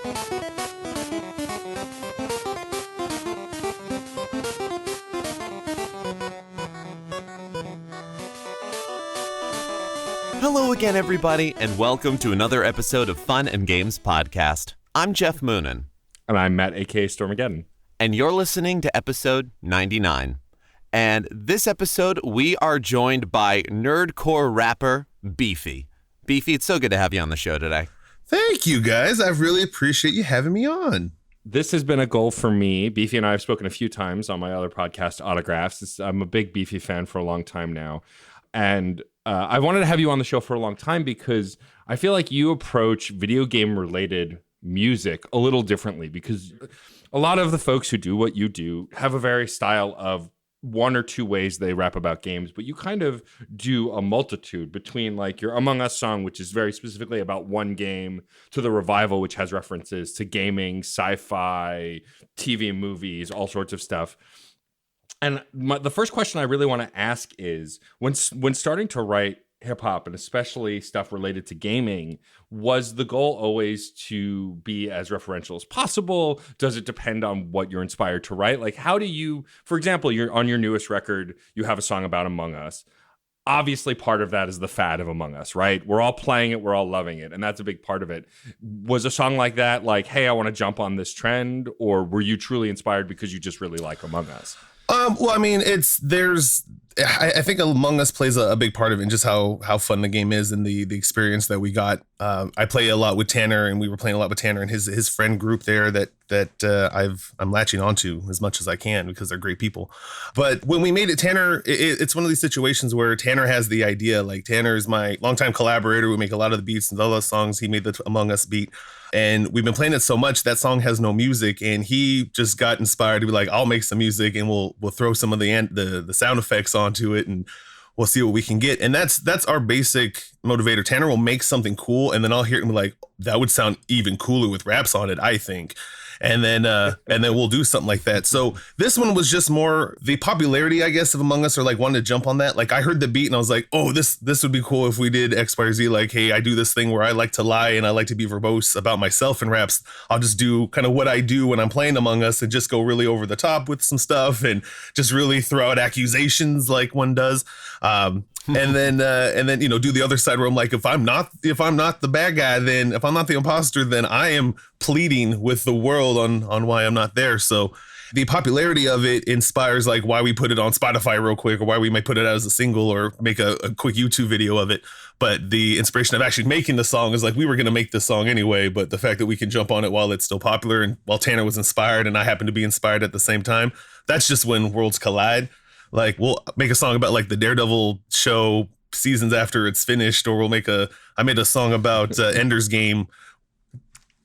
Hello again, everybody, and welcome to another episode of Fun and Games Podcast. I'm Jeff Moonen. And I'm Matt, a.k.a. Stormageddon. And you're listening to episode 99. And this episode, we are joined by nerdcore rapper Beefy. Beefy, it's so good to have you on the show today. Thank you, guys. I really appreciate you having me on. This has been a goal for me. Beefy and I have spoken a few times on my other podcast, Autographs. I'm a big Beefy fan for a long time now. And I wanted to have you on the show for a long time because I feel like you approach video game related music a little differently, because a lot of the folks who do what you do have a very style of one or two ways they rap about games, but you kind of do a multitude between like your Among Us song, which is very specifically about one game, to the Revival, which has references to gaming, sci-fi, TV, movies, all sorts of stuff. And the first question I really want to ask is, when starting to write hip hop, and especially stuff related to gaming, was the goal always to be as referential as possible? Does it depend on what you're inspired to write? Like, how do you, for example, you're on your newest record, you have a song about Among Us. Obviously, part of that is the fad of Among Us, right? We're all playing it, we're all loving it, and that's a big part of it. Was a song like that like, hey, I want to jump on this trend, or were you truly inspired because you just really like Among Us? Well, I mean, I think Among Us plays a big part of it, and just how fun the game is and the experience that we got. I play a lot with Tanner, and we were playing a lot with Tanner and his friend group there that I'm latching onto as much as I can because they're great people. But when we made it, Tanner, it's one of these situations where Tanner has the idea. Like, Tanner is my longtime collaborator. We make a lot of the beats and all those songs. He made the Among Us beat. And we've been playing it so much that song has no music, and he just got inspired to be like, I'll make some music and we'll throw some of the sound effects onto it and we'll see what we can get. And that's our basic motivator. Tanner will make something cool, and then I'll hear it and be like, that would sound even cooler with raps on it, I think. And then we'll do something like that. So this one was just more the popularity, I guess, of Among Us, or like wanted to jump on that. Like, I heard the beat and I was like, oh, this would be cool if we did X, Y, or Z. Like, hey, I do this thing where I like to lie and I like to be verbose about myself in raps. I'll just do kind of what I do when I'm playing Among Us and just go really over the top with some stuff and just really throw out accusations like one does. And then do the other side where I'm like, if I'm not the bad guy, then if I'm not the imposter, then I am pleading with the world on why I'm not there. So the popularity of it inspires like why we put it on Spotify real quick, or why we might put it out as a single or make a quick YouTube video of it. But the inspiration of actually making the song is like, we were going to make this song anyway, but the fact that we can jump on it while it's still popular and while Tanner was inspired and I happen to be inspired at the same time, that's just when worlds collide. Like, we'll make a song about like the Daredevil show seasons after it's finished, or I made a song about Ender's Game.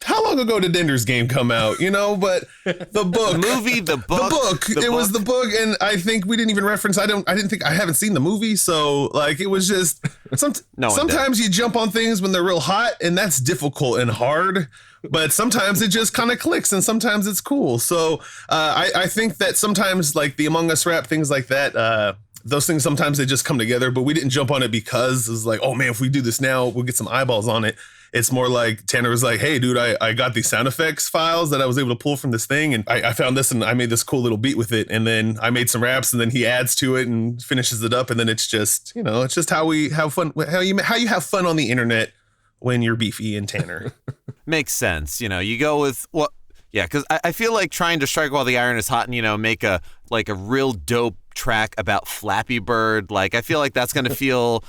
How long ago did Ender's Game come out? But the book, the book, it was the book. And I think we didn't even reference, I haven't seen the movie. So like, it was just, sometimes you jump on things when they're real hot, and that's difficult and hard. But sometimes it just kind of clicks, and sometimes it's cool. So I think that sometimes like the Among Us rap, things like that, those things, sometimes they just come together. But we didn't jump on it because it's like, oh man, if we do this now, we'll get some eyeballs on it. It's more like Tanner was like, hey, dude, I got these sound effects files that I was able to pull from this thing. And I found this and I made this cool little beat with it. And then I made some raps, and then he adds to it and finishes it up. And then it's just, it's just how we have fun, how you have fun on the internet when you're Beefy and Tanner. Makes sense. You go with because I feel like trying to strike while the iron is hot and, make a real dope track about Flappy Bird. Like, I feel like that's going to feel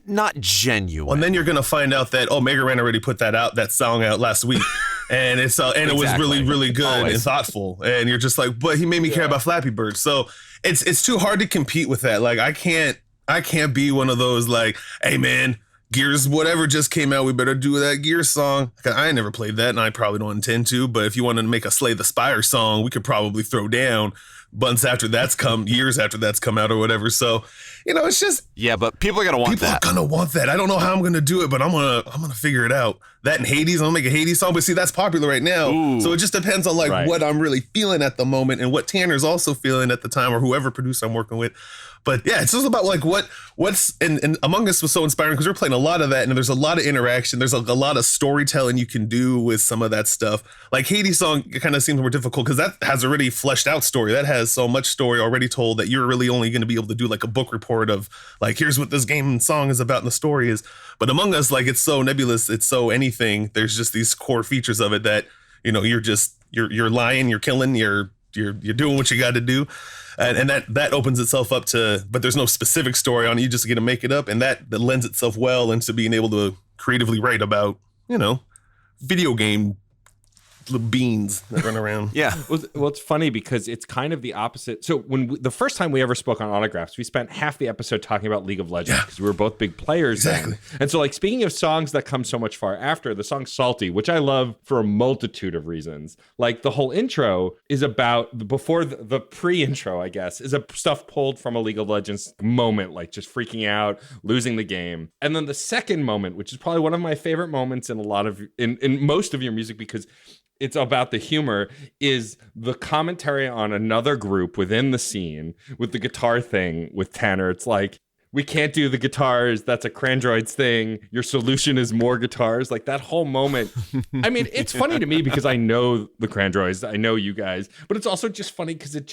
not genuine. Well, and then you're going to find out that, Mega Ran already put that song out last week. And it's it was really, really good and thoughtful. And you're just like, but he made me care about Flappy Bird. So it's too hard to compete with that. Like, I can't be one of those like, hey man, Gears, whatever just came out, we better do that Gears song. I ain't never played that, and I probably don't intend to, but if you wanted to make a Slay the Spire song, we could probably throw down. months after that's come, years after that's come out or whatever. So, it's just yeah, but people are gonna want that. People are gonna want that. I don't know how I'm gonna do it, but I'm gonna figure it out. That and Hades, I'm gonna make a Hades song, but see, that's popular right now. Ooh. So it just depends on what I'm really feeling at the moment and what Tanner's also feeling at the time, or whoever producer I'm working with. But yeah, it's just about what's and Among Us was so inspiring because we're playing a lot of that, and there's a lot of interaction. There's a lot of storytelling you can do with some of that stuff. Like Hades song, it kind of seems more difficult because that has already fleshed out story. That has so much story already told that you're really only going to be able to do like a book report of like, here's what this game and song is about and the story is. But Among Us, like, it's so nebulous, it's so anything. There's just these core features of it that you're lying, you're killing, you're doing what you got to do. And that opens itself up to, but there's no specific story on it. You just get to make it up. And that lends itself well into being able to creatively write about, video game little beans that run around. Yeah. Well, it's funny because it's kind of the opposite. So the first time we ever spoke on Autographs, we spent half the episode talking about League of Legends because we were both big players. Exactly. Then. And so, like, speaking of songs that come so much far after, the song Salty, which I love for a multitude of reasons. Like, the whole intro is about, before the pre-intro, I guess, is stuff pulled from a League of Legends moment, like just freaking out, losing the game. And then the second moment, which is probably one of my favorite moments in in most of your music, because it's about the humor, is the commentary on another group within the scene with the guitar thing with Tanner. It's like, we can't do the guitars. That's a Crandroids thing. Your solution is more guitars. Like, that whole moment. I mean, it's funny to me because I know the Crandroids. I know you guys. But it's also just funny because it's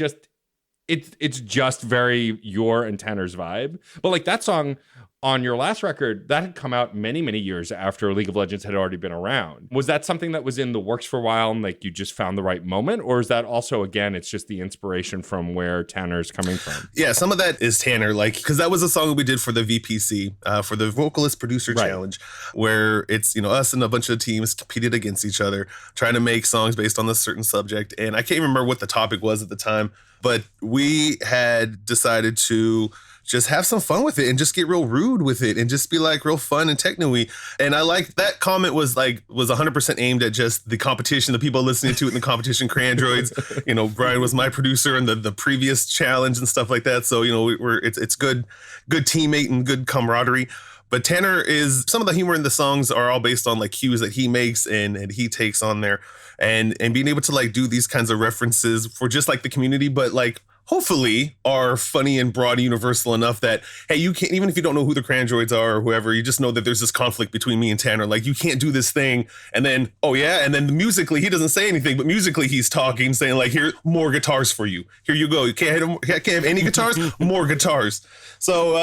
just very your and Tanner's vibe. But like that song on your last record, that had come out many, many years after League of Legends had already been around. Was that something that was in the works for a while and like you just found the right moment? Or is that also, again, it's just the inspiration from where Tanner's coming from? Yeah, some of that is Tanner, like, because that was a song we did for the VPC, for the Vocalist Producer Challenge, where it's, us and a bunch of teams competed against each other, trying to make songs based on a certain subject. And I can't remember what the topic was at the time, but we had decided to just have some fun with it and just get real rude with it and just be like real fun and techno-y. And I like that comment was 100% aimed at just the competition, the people listening to it in the competition, Crandroids. Brian was my producer in the previous challenge and stuff like that. So, it's good teammate and good camaraderie. But Tanner some of the humor in the songs are all based on like cues that he makes and he takes on there, and being able to like do these kinds of references for just like the community, but like hopefully are funny and broad and universal enough that, hey, you can't, even if you don't know who the Crandroids are or whoever, you just know that there's this conflict between me and Tanner. Like, you can't do this thing. And then, oh yeah. And then musically, he doesn't say anything, but musically he's talking, saying like, here, more guitars for you. Here you go. You can't have any guitars, more guitars. So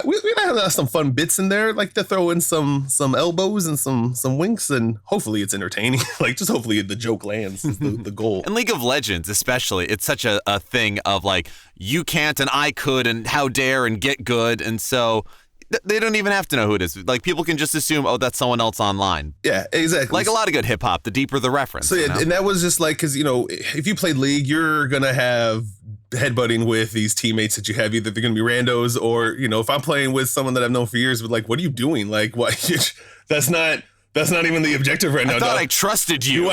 we have some fun bits in there, like to throw in some elbows and some winks, and hopefully it's entertaining. Like, just hopefully the joke lands is the goal. And League of Legends, especially, it's such a thing of like, you can't and I could and how dare and get good. And so they don't even have to know who it is. Like, people can just assume, oh, that's someone else online. Yeah, exactly. Like a lot of good hip hop, the deeper the reference. So yeah, and that was just like, because if you played League, you're gonna have headbutting with these teammates that you have. Either they're gonna be randos, or if I'm playing with someone that I've known for years, but like, what are you doing? Like, what? That's not even the objective right now. I thought I trusted you.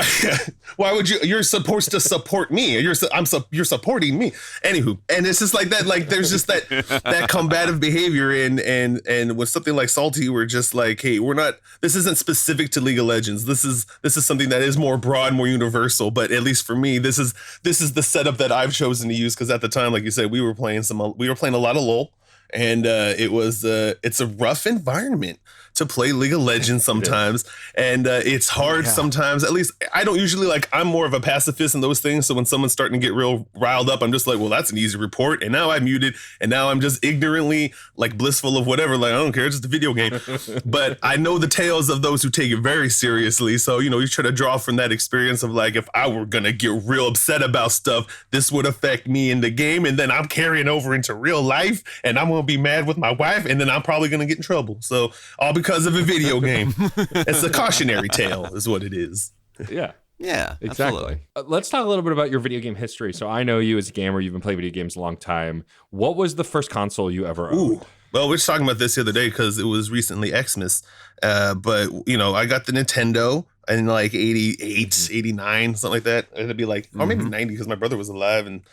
Why would you? You're supposed to support me. You're supporting me. Anywho, and it's just like that. Like, there's just that combative behavior, and with something like Salty, we're just like, hey, we're not. This isn't specific to League of Legends. This is something that is more broad, more universal. But at least for me, this is the setup that I've chosen to use, because at the time, like you said, we were playing a lot of LoL, and it's a rough environment to play League of Legends sometimes. And it's hard sometimes. At least I don't usually, like, I'm more of a pacifist in those things. So when someone's starting to get real riled up, I'm just like, well, that's an easy report. And now I'm muted. And now I'm just ignorantly like blissful of whatever. Like, I don't care. It's just a video game. But I know the tales of those who take it very seriously. So, you try to draw from that experience of like, if I were going to get real upset about stuff, this would affect me in the game. And then I'm carrying over into real life, and I'm going to be mad with my wife, and then I'm probably going to get in trouble. So all because of a video game. It's a cautionary tale is what it is. Yeah. Yeah, exactly. Let's talk a little bit about your video game history. So I know you as a gamer, you've been playing video games a long time. What was the first console you ever owned? Well, we were just talking about this the other day because it was recently Xmas. But, I got the Nintendo. in like 88, 89, something like that. It'd be like, or maybe 90 because my brother was alive and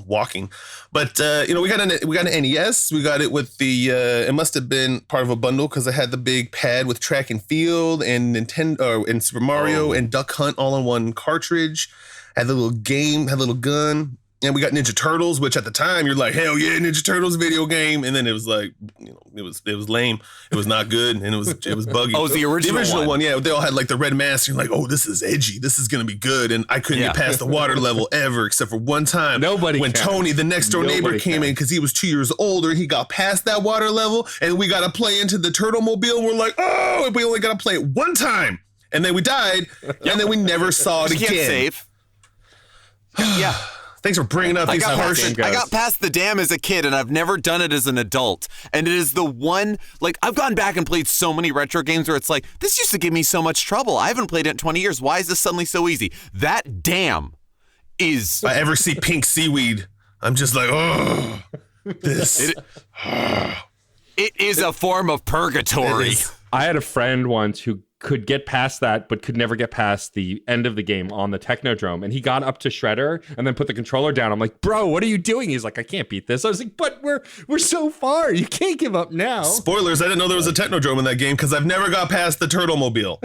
walking. But we got an NES. We got it with the it must have been part of a bundle because it had the big pad with track and field and Nintendo and Super Mario and Duck Hunt all in one cartridge. Had the little game, had a little gun. And we got Ninja Turtles, which at the time you're like, hell yeah, Ninja Turtles video game. And then it was like, it was lame. It was not good. And it was buggy. Oh, the original one. Yeah. They all had like the red mask. You're like, oh, this is edgy. This is going to be good. And I couldn't get past the water level ever, except for one time. When Tony, the next door neighbor, came in because he was 2 years older. He got past that water level and we got to play into the Turtle Mobile. We're like, oh, we only got to play it one time. And then we died. And then we never saw it again. Can't save. Yeah. Thanks for bringing up these harsh. I got past the dam as a kid, and I've never done it as an adult. And it is the one, like, I've gone back and played so many retro games where it's like, this used to give me so much trouble. I haven't played it in 20 years. Why is this suddenly so easy? That dam is... If I ever see pink seaweed, I'm just like, oh, this. It is a form of purgatory. I had a friend once who could get past that, but could never get past the end of the game on the Technodrome. And he got up to Shredder and then put the controller down. I'm like, bro, what are you doing? He's like, I can't beat this. I was like, but we're so far. You can't give up now. Spoilers, I didn't know there was a Technodrome in that game because I've never got past the Turtle Mobile.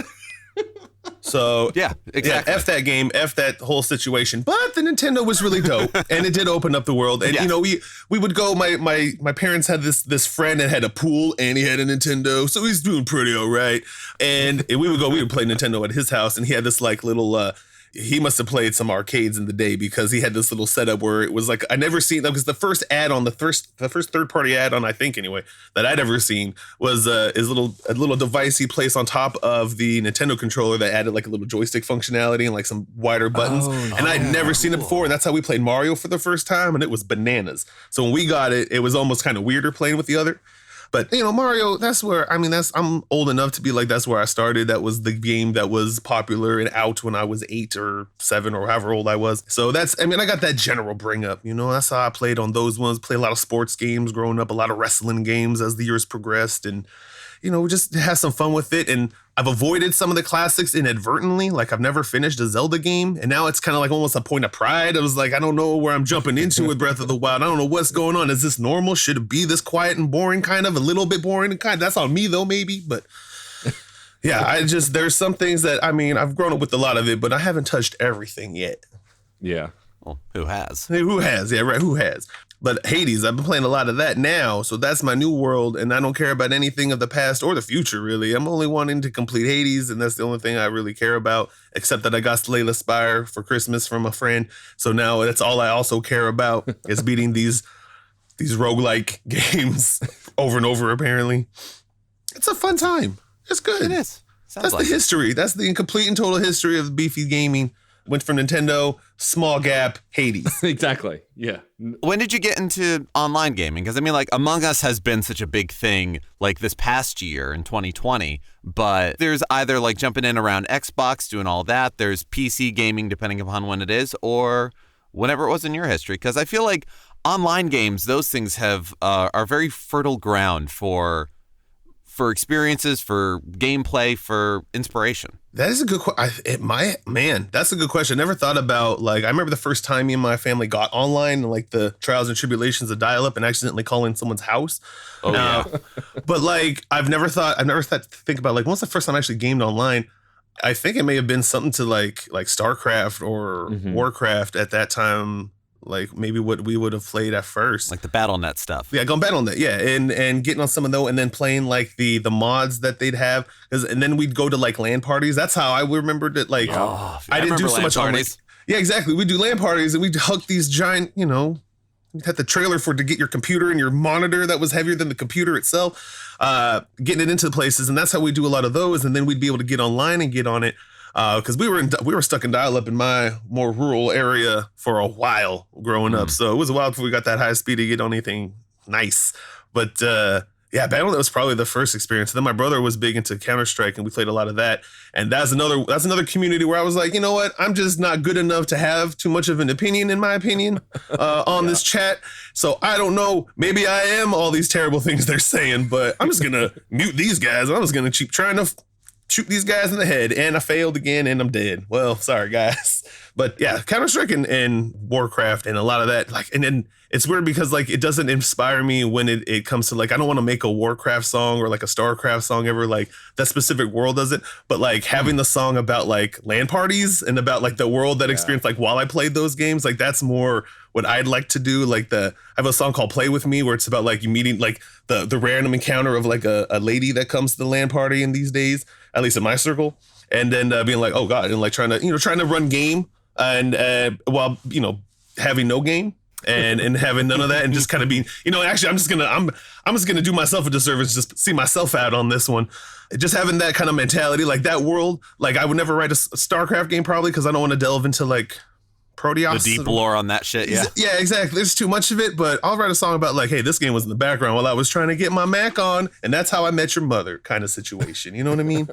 So yeah, exactly. F that game, F that whole situation. But the Nintendo was really dope, and it did open up the world. And we would go. My parents had this friend that had a pool, and he had a Nintendo, so he's doing pretty all right. And we would play Nintendo at his house, and he had this like little. He must have played some arcades in the day because he had this little setup where it was like I never seen that because the first add-on, the first third-party add-on, I think anyway, that I'd ever seen was a little device he placed on top of the Nintendo controller that added like a little joystick functionality and like some wider buttons. And I'd never seen it before, and that's how we played Mario for the first time, and it was bananas. So when we got it, it was almost kind of weirder playing with the other. But, Mario, I'm old enough to be like, that's where I started. That was the game that was popular and out when I was 8 or 7 or however old I was. So I got that general bring up, that's how I played on those ones. Played a lot of sports games growing up, a lot of wrestling games as the years progressed. And, just have some fun with it. And I've avoided some of the classics inadvertently. Like I've never finished a Zelda game. And now it's kind of like almost a point of pride. I was like, I don't know where I'm jumping into with Breath of the Wild. I don't know what's going on. Is this normal? Should it be this quiet and boring, kind of a little bit boring and kind of, that's on me though, maybe. But yeah, there's some things that, I've grown up with a lot of it, but I haven't touched everything yet. Yeah. Well, who has? Who has? Yeah, right. Who has? But Hades, I've been playing a lot of that now, so that's my new world, and I don't care about anything of the past or the future, really. I'm only wanting to complete Hades, and that's the only thing I really care about, except that I got Layla Spire for Christmas from a friend, so now that's all I also care about is beating these roguelike games over and over, apparently. It's a fun time. It's good. It is. That's the history. That's the complete and total history of Beefy gaming. Went from Nintendo, small gap, Hades. Exactly. Yeah. When did you get into online gaming? Because Among Us has been such a big thing like this past year in 2020, but there's either like jumping in around Xbox, doing all that. There's PC gaming, depending upon when it is, or whenever it was in your history. Because I feel like online games, those things are very fertile ground for experiences, for gameplay, for inspiration. That is a good question. That's a good question. I never thought about, like, I remember the first time me and my family got online and like the trials and tribulations of dial-up and accidentally calling someone's house. Oh, yeah. But like, I've never thought to think about, like, when's the first time I actually gamed online? I think it may have been something to like StarCraft or Warcraft at that time. Like maybe what we would have played at first, like the BattleNet stuff. Yeah, going BattleNet, yeah, and getting on some of those, and then playing like the mods that they'd have, and then we'd go to like LAN parties. That's how I remembered it. Like I didn't do so much parties. Yeah, exactly. We do LAN parties, and we'd hug these giant, we had the trailer to get your computer and your monitor that was heavier than the computer itself, getting it into the places, and that's how we do a lot of those. And then we'd be able to get online and get on it. Because we were stuck in dial-up in my more rural area for a while growing up, so it was a while before we got that high speed to get on anything nice. But yeah, BattleNet was probably the first experience. Then my brother was big into Counter-Strike, and we played a lot of that. And that's another community where I was like, you know what? I'm just not good enough to have too much of an opinion, in my opinion, on this chat. So I don't know. Maybe I am all these terrible things they're saying, but I'm just gonna mute these guys. I'm just gonna keep trying to shoot these guys in the head, and I failed again, and I'm dead. Well, sorry guys, but yeah, Counter-Strike and Warcraft and a lot of that, like, and then it's weird because like it doesn't inspire me when it comes to like, I don't want to make a Warcraft song or like a Starcraft song ever, like that specific world does it, but like having the song about like LAN parties and about like the world that experienced like while I played those games, like that's more what I'd like to do. Like I have a song called Play With Me where it's about like you meeting like the random encounter of like a lady that comes to the LAN party in these days, at least in my circle, and then being like, oh God, and like trying to run game and while having no game and having none of that, and just kind of being, actually I'm just gonna do myself a disservice, just see myself out on this one, just having that kind of mentality, like that world. Like I would never write a StarCraft game probably because I don't want to delve into like Proteus, the deep lore on that shit. Yeah, exactly. There's too much of it, but I'll write a song about like, hey, this game was in the background while I was trying to get my Mac on, and that's how I met your mother kind of situation. You know what I mean?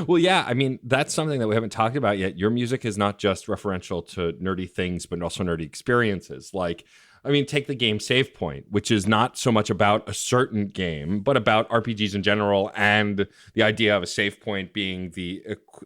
Well, yeah, I mean, that's something that we haven't talked about yet. Your music is not just referential to nerdy things, but also nerdy experiences. Like, I mean, take the game Save Point, which is not so much about a certain game, but about RPGs in general, and the idea of a save point being the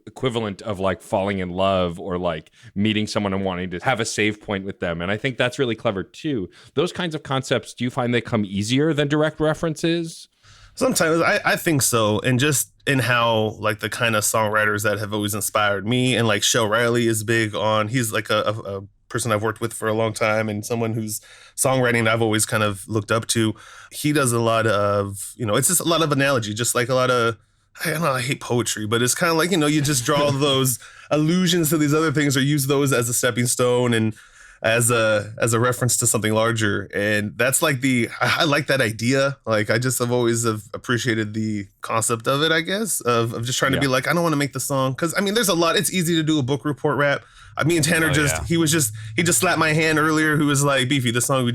equivalent of like falling in love or like meeting someone and wanting to have a save point with them. And I think that's really clever too. Those kinds of concepts, do you find they come easier than direct references? Sometimes I think so. And just in how like the kind of songwriters that have always inspired me, and like Shel Riley is big on, he's like a person I've worked with for a long time and someone whose songwriting I've always kind of looked up to. He does a lot of, it's just a lot of analogy, just like a lot of, I don't know, I hate poetry, but it's kind of like, you just draw those allusions to these other things or use those as a stepping stone and as a reference to something larger. And that's like I like that idea. Like I just have always appreciated the concept of it, I guess, of just trying to be like, I don't want to make the song. Cause I mean, there's a lot, it's easy to do a book report rap. Me and Tanner he just slapped my hand earlier, who was like, Beefy, this song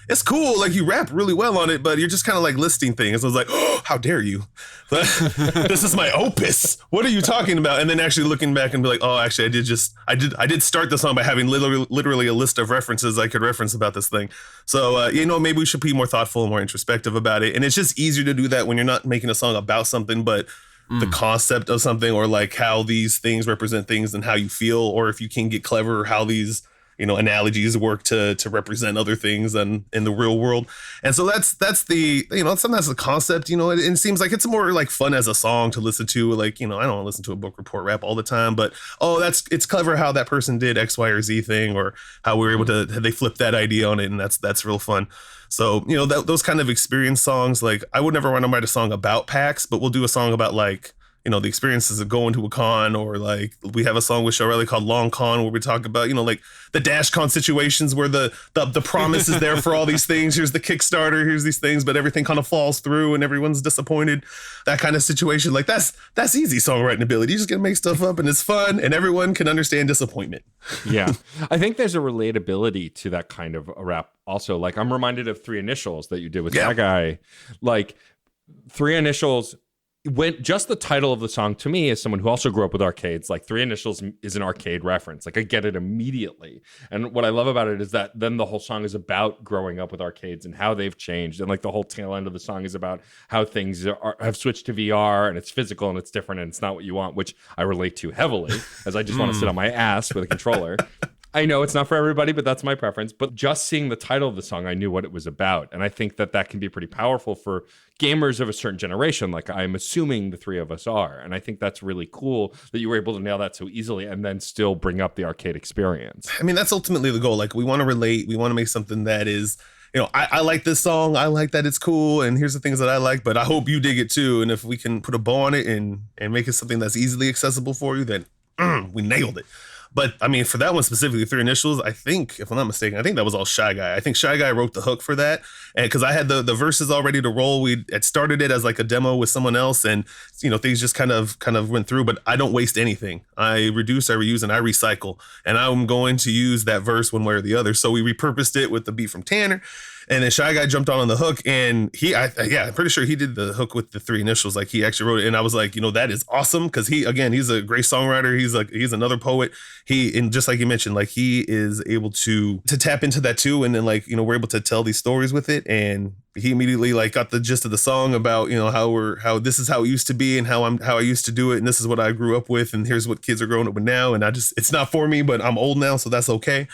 it's cool. Like you rap really well on it, but you're just kind of like listing things. I was like, oh, how dare you? This is my opus. What are you talking about? And then actually looking back and be like, oh, actually I did start the song by having literally a list of references I could reference about this thing. So, maybe we should be more thoughtful and more introspective about it. And it's just easier to do that when you're not making a song about something, but the concept of something, or like how these things represent things and how you feel, or if you can get clever, how these, analogies work to represent other things in the real world. And so that's the, sometimes the concept, it seems like it's more like fun as a song to listen to. Like, I don't listen to a book report rap all the time, but, it's clever how that person did X, Y, or Z thing, or how we were able to, they flipped that idea on it. And that's real fun. So, those kind of experience songs, like I would never want to write a song about PAX, but we'll do a song about like, the experiences of going to a con, or like we have a song with Shel Riley called Long Con where we talk about, like the Dash Con situations where the promise is there for all these things. Here's the Kickstarter, here's these things, but everything kind of falls through and everyone's disappointed. That kind of situation. Like that's easy songwriting ability. You just get to make stuff up and it's fun and everyone can understand disappointment. Yeah. I think there's a relatability to that kind of a rap also. Like I'm reminded of Three Initials that you did with that guy. Like Three Initials, when just the title of the song, to me, as someone who also grew up with arcades, like Three Initials is an arcade reference. Like I get it immediately. And what I love about it is that then the whole song is about growing up with arcades and how they've changed. And like the whole tail end of the song is about how things have switched to VR and it's physical and it's different and it's not what you want, which I relate to heavily, as I just want to sit on my ass with a controller. I know it's not for everybody, but that's my preference. But just seeing the title of the song, I knew what it was about. And I think that can be pretty powerful for gamers of a certain generation, like I'm assuming the three of us are. And I think that's really cool that you were able to nail that so easily and then still bring up the arcade experience. I mean, that's ultimately the goal. Like we want to relate. We want to make something that is, I like this song. I like that it's cool. And here's the things that I like, but I hope you dig it too. And if we can put a bow on it and make it something that's easily accessible for you, then we nailed it. But I mean, for that one specifically, Three Initials, I think, if I'm not mistaken, I think that was all Shy Guy. I think Shy Guy wrote the hook for that. And because I had the verses all ready to roll, we had started it as like a demo with someone else. And, things just kind of went through. But I don't waste anything. I reduce, I reuse, and I recycle. And I'm going to use that verse one way or the other. So we repurposed it with the beat from Tanner. And then Shy Guy jumped on the hook, and I'm pretty sure he did the hook with the 3 initials. Like he actually wrote it, and I was like, that is awesome because he's a great songwriter. He's another poet. And just like you mentioned, like he is able to tap into that too, and then like we're able to tell these stories with it. And he immediately like got the gist of the song about how this is how it used to be and how I used to do it, and this is what I grew up with, and here's what kids are growing up with now, and it's not for me, but I'm old now, so that's okay.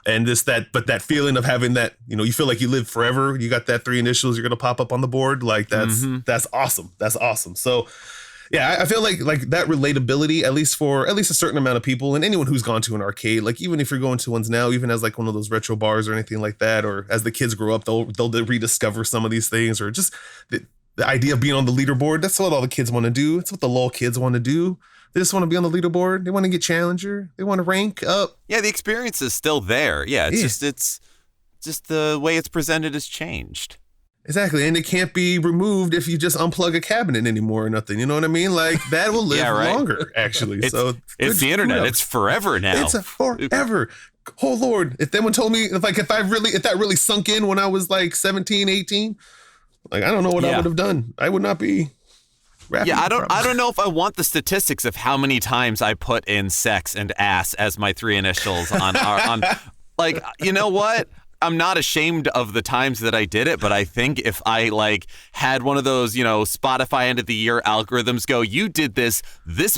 And that feeling of having that, you feel like you live forever. You got that 3 initials, you're gonna pop up on the board. Like that's awesome. That's awesome. So yeah, I feel like that relatability, at least a certain amount of people, and anyone who's gone to an arcade, like even if you're going to ones now, even as like one of those retro bars or anything like that, or as the kids grow up, they'll rediscover some of these things, or just the idea of being on the leaderboard. That's what all the kids want to do. It's what the LOL kids want to do. They just want to be on the leaderboard. They want to get challenger. They want to rank up. Yeah, the experience is still there. Yeah, it's just the way it's presented has changed. Exactly, and it can't be removed if you just unplug a cabinet anymore or nothing. You know what I mean? Like that will live longer, actually. It's the internet. It's forever now. It's forever. Oh Lord! If anyone told me, if that really sunk in when I was like 17, 18, like I don't know what I would have done. I would not be. Yeah, I don't know if I want the statistics of how many times I put in sex and ass as my 3 initials on like, you know what? I'm not ashamed of the times that I did it, but I think if I like had one of those, Spotify end of the year algorithms go, you did this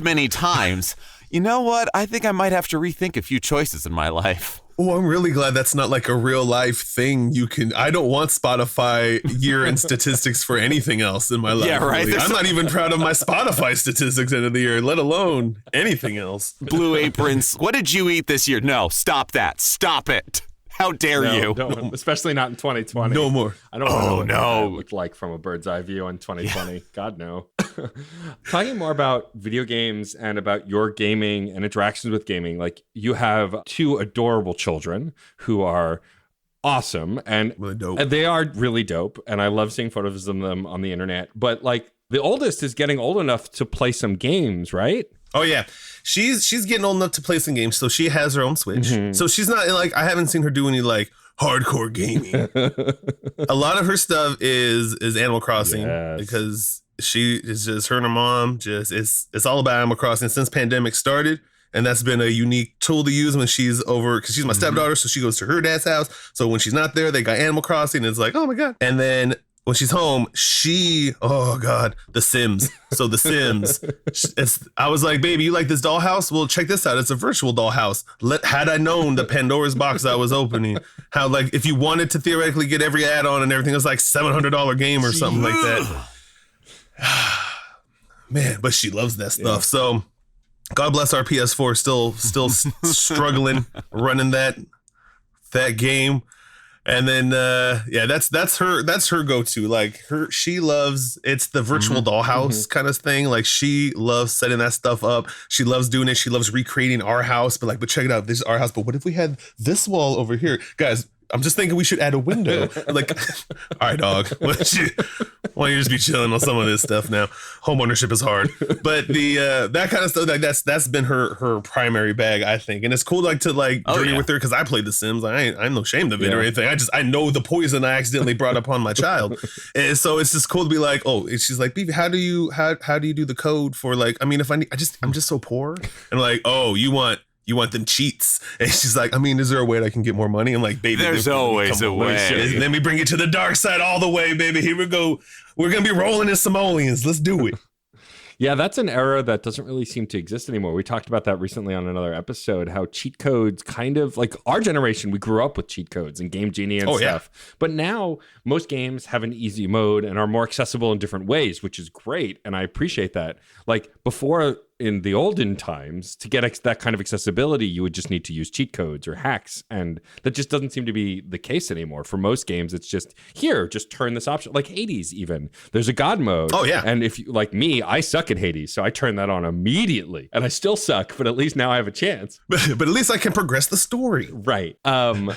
many times, you know what? I think I might have to rethink a few choices in my life. Oh, I'm really glad that's not like a real life thing. I don't want Spotify year-end statistics for anything else in my life. Yeah, right. Really. I'm not even proud of my Spotify statistics end of the year, let alone anything else. Blue Aprons. What did you eat this year? No, stop that. Stop it. How dare you? No, especially not in 2020. No more. I don't know what that looked like from a bird's eye view in 2020. Yeah. God, no. Talking more about video games and about your gaming and interactions with gaming, like you have 2 adorable children who are awesome and really dope. And they are really dope. And I love seeing photos of them on the internet. But like the oldest is getting old enough to play some games, right? Oh yeah, she's getting old enough to play some games, so she has her own Switch. Mm-hmm. So she's not like, I haven't seen her do any like hardcore gaming. A lot of her stuff is Animal Crossing, because she is just her and her mom. Just it's all about Animal Crossing since pandemic started, and that's been a unique tool to use when she's over, because she's my stepdaughter, so she goes to her dad's house. So when she's not there, they got Animal Crossing, and it's like, oh my god. And then when she's home, The Sims. So The Sims. I was like, baby, you like this dollhouse? Well, check this out. It's a virtual dollhouse. Had I known the Pandora's box I was opening, how like if you wanted to theoretically get every add-on and everything, it was like $700 game or something like that. Man, but she loves that stuff. Yeah. So God bless our PS4, still struggling running that game. And then that's her go-to. Like she loves, it's the virtual dollhouse kind of thing. Like she loves setting that stuff up. She loves doing it. She loves recreating our house, but check it out, this is our house. But what if we had this wall over here? Guys, I'm just thinking we should add a window. Like, all right, dog. Why don't you just be chilling on some of this stuff now? Home ownership is hard, but that kind of stuff, like that's been her primary bag, I think. And it's cool to journey with her, because I played The Sims. I'm no ashamed of it or anything. I know the poison I accidentally brought upon my child, and so it's just cool to be like, oh, and she's like, Beefy, how do you do the code for I'm just so poor, and like, oh, you want them cheats? And she's like, I mean, is there a way that I can get more money? I'm like, baby, there's always a way. Let me bring you to the dark side all the way, baby. Here we go. We're going to be rolling in simoleons. Let's do it. Yeah, that's an era that doesn't really seem to exist anymore. We talked about that recently on another episode, how cheat codes kind of, like our generation, we grew up with cheat codes and Game Genie and stuff. Yeah. But now most games have an easy mode and are more accessible in different ways, which is great. And I appreciate that. Like before, in the olden times, to get that kind of accessibility, you would just need to use cheat codes or hacks. And that just doesn't seem to be the case anymore. For most games, it's just, here, just turn this option. Like Hades even. There's a God mode. Oh, yeah. And if you, like me, I suck at Hades, so I turn that on immediately. And I still suck, but at least now I have a chance. But at least I can progress the story. Right.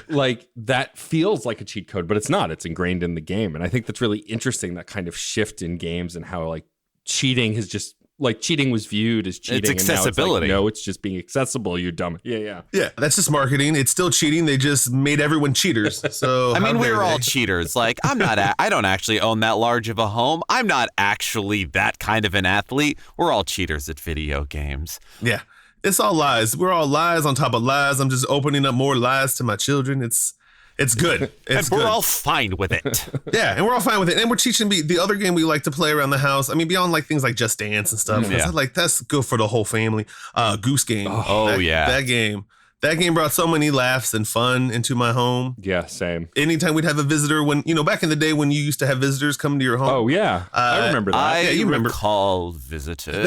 Like that feels like a cheat code, but it's not. It's ingrained in the game. And I think that's really interesting, that kind of shift in games and how like cheating has just like cheating was viewed as cheating. It's accessibility. And now it's like, no, it's just being accessible, you dumb. Yeah. Yeah, that's just marketing. It's still cheating. They just made everyone cheaters. So I mean, how we dare were all they? cheaters. Like, I don't actually own that large of a home. I'm not actually that kind of an athlete. We're all cheaters at video games. Yeah, it's all lies. We're all lies on top of lies. I'm just opening up more lies to my children. It's good. It's And we're good. all fine with it. Yeah, and we're all fine with it. And we're teaching me the other game we like to play around the house. I mean, beyond like things like Just Dance and stuff. Yeah. Like that's good for the whole family. Goose Game. Oh, yeah. That game brought so many laughs and fun into my home. Yeah, same. Anytime we'd have a visitor, when back in the day when you used to have visitors come to your home. Oh, yeah. I remember that. I you remember. recall visitors.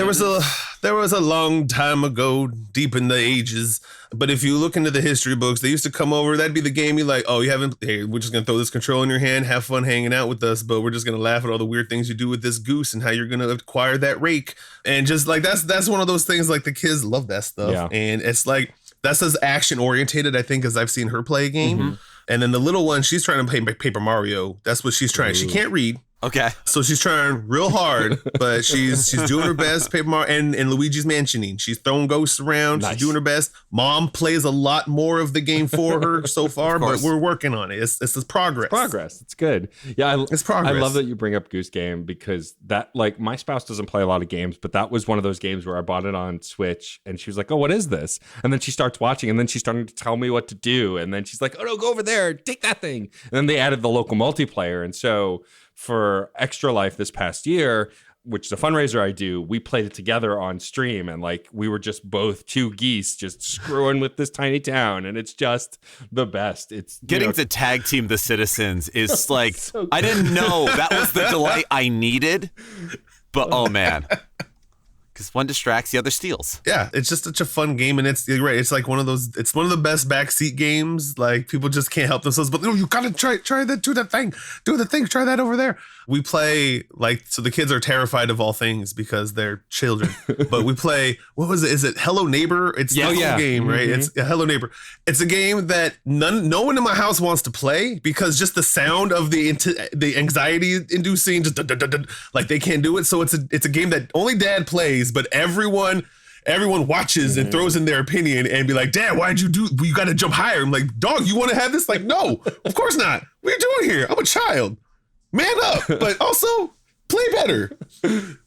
There was a long time ago, deep in the ages. But if you look into the history books, they used to come over. That'd be the game. You're like, oh, hey, we're just gonna throw this control in your hand, have fun hanging out with us. But we're just gonna laugh at all the weird things you do with this goose and how you're gonna acquire that rake. And just like that's one of those things. Like the kids love that stuff, Yeah. and it's like that's as action oriented, I think, as I've seen her play a game. And then the little one, she's trying to play Paper Mario. That's what she's trying. She can't read. Okay. So she's trying real hard, but she's doing her best. Paper Mario and Luigi's Mansioning. She's throwing ghosts around. Nice. She's doing her best. Mom plays a lot more of the game for her so far, but we're working on it. It's this progress. Progress. It's good. Yeah, It's progress. I love that you bring up Goose Game because that, like, my spouse doesn't play a lot of games, but that was one of those games where I bought it on Switch and she was like, oh, what is this? And then she starts watching and then she's starting to tell me what to do. And then she's like, oh, no, go over there, take that thing. And then they added the local multiplayer. And so for Extra Life this past year, which is a fundraiser I do, we played it together on stream, and like we were just both two geese just screwing with this tiny town, and it's just the best. It's Getting to tag team the citizens is like, so I didn't know that was the delight I needed, but oh man. Because one distracts, the other steals. Yeah, it's just such a fun game, and you're right. It's like one of those. It's one of the best backseat games. Like people just can't help themselves. But you gotta try that. Do that thing. Do the thing. Try that over there. We play so the kids are terrified of all things because they're children. But we play. What was it? Is it Hello Neighbor? It's the whole game, right? It's Hello Neighbor. It's a game that no one in my house wants to play because just the sound of the anxiety inducing, just like they can't do it. So it's a game that only Dad plays. But everyone watches and throws in their opinion and be like, Dad, why'd you do? You got to jump higher. I'm like, dog, you want to have this? Like, no, of course not. What are you doing here? I'm a child. Man up, but also play better.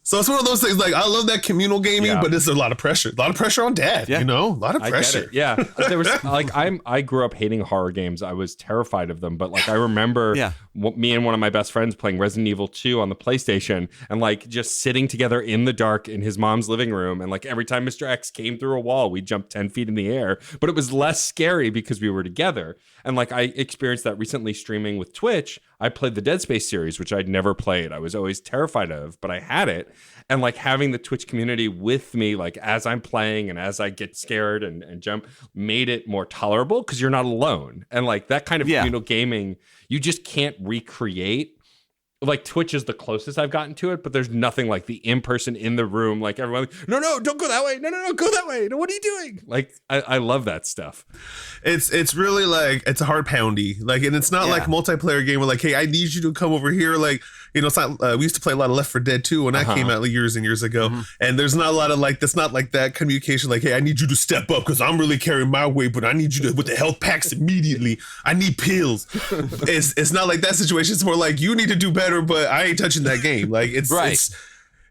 So it's one of those things. Like I love that communal gaming, but it's a lot of pressure. A lot of pressure on Dad. Yeah. A lot of pressure. I get it. Yeah, there was like I grew up hating horror games. I was terrified of them, but like I remember me and one of my best friends playing Resident Evil 2 on the PlayStation, and like just sitting together in the dark in his mom's living room, and like every time Mr. X came through a wall, we'd jump 10 feet in the air, but it was less scary because we were together. And like I experienced that recently streaming with Twitch. I played the Dead Space series, which I'd never played. I was always terrified of, but I had it. And like having the Twitch community with me, like as I'm playing and as I get scared and jump, made it more tolerable because you're not alone. And like that kind of communal gaming, you just can't recreate. Like Twitch is the closest I've gotten to it, but there's nothing like the in-person in the room, like everyone, no, don't go that way. No, go that way. No, what are you doing? Like, I love that stuff. It's really like, it's a hard poundy. Like, and it's not like multiplayer game where like, hey, I need you to come over here. Like, it's not, we used to play a lot of Left 4 Dead 2 when that came out like years and years ago. And there's not a lot of like, that's not like that communication. Like, hey, I need you to step up because I'm really carrying my weight, but I need you to, with the health packs immediately. I need pills. It's not like that situation. It's more like, you need to do better, but I ain't touching that game. Like it's